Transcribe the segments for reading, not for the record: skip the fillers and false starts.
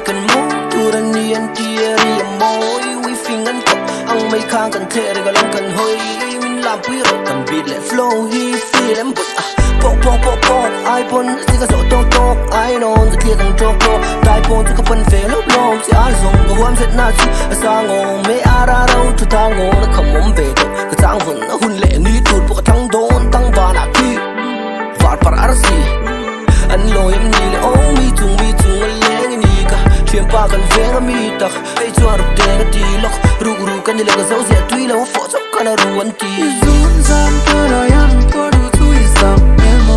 กันโมดูรันเนียนเดียรีโมยวิฟิงกันตกอังไม่ค้างกันเทเรก็ลงกันเฮ้ยมินลามปุยรถกันบีดและ flow ฮีฟีเลมบุษปอกไอปนสิกะโซโตไอนอนจะเคลียร์กันโจได้ปนจะกับเป็นเฟลลงสิอาส่งก็หวมเสร็จนาทีสร้างงไม่อาราเราทุกทางงและขมมเวดก็จ้างหุ่นหุ่นเล่นี่ตูดพวกทั้งโดนตั้งบานาทีวาดปาร์ซีอันลอยนี่เลยโอ้มีจุงมันเลี้ยงนี่กะเชื่อมปากันเฟงมีตักไอจวนรูปเดงตีล็อกรู้กันนี่เลยก็เจ้าเสียตุยแล้วฝนจับกันรู้วันทีซูนซามเธอเรายังพอดูตุยสับเมโม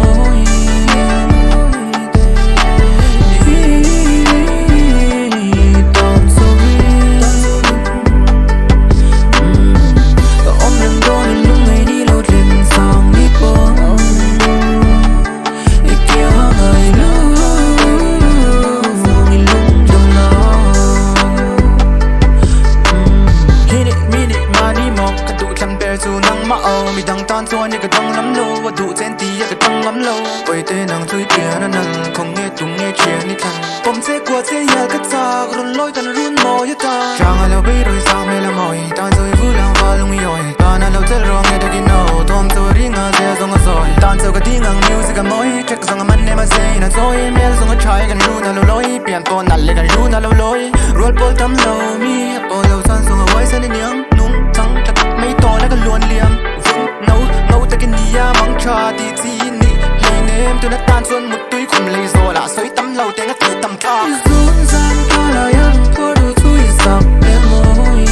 มีดังตอนส่วนนี่ก็ต้องล้ำโลวัตถุเจนตีก็ต้องล้ำโลไปเต้นังช่วยเตียนั่นคงเงี้ยตุงเงี้ยเชียนี่ทันผมเจ๊กว่าเจ๊ยากระจากรุ่นลอยตอนรุ่นมอยตาจางเราไปโดยสาวไม่ละมอยตอนช่วยผู้หลังฟ้าลงไม่ย่อยตอนนั้นเราจะร้องให้ได้กินเอาทอมตัวริ่งอาเซียส่งกระสอยตอนเจอกับที่งังมิวสิกมอยเช็คส่งมันในมาเซน่ะซอยเมลส่งก็ใช้กันรู้นะเราลอยเปลี่ยนตัวนั่นเลยกันรู้นะเราลอยรัวโปลทำเรามีโปลเราสั้นส่งเอาไว้เส้นเนียงนุ่งจังจะไม่โตแล้วก็ล้วนเลี่ยมnấu ta cái nia mong cha đi chi ni lấy nêm tôi đã tan xuân một túi cùng lấy rồi là sấy tắm lâu tiếng tự tầm thao run gian ta là em có đủ túi sập em môi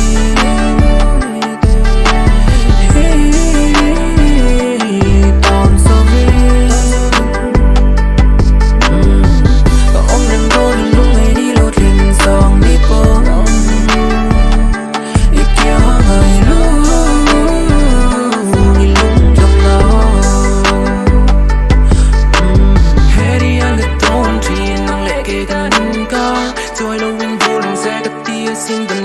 tòn sâu và ông đừng đôi lúc ngày đi lâu thuyền sòng đi phố ít kia ngày lúc in the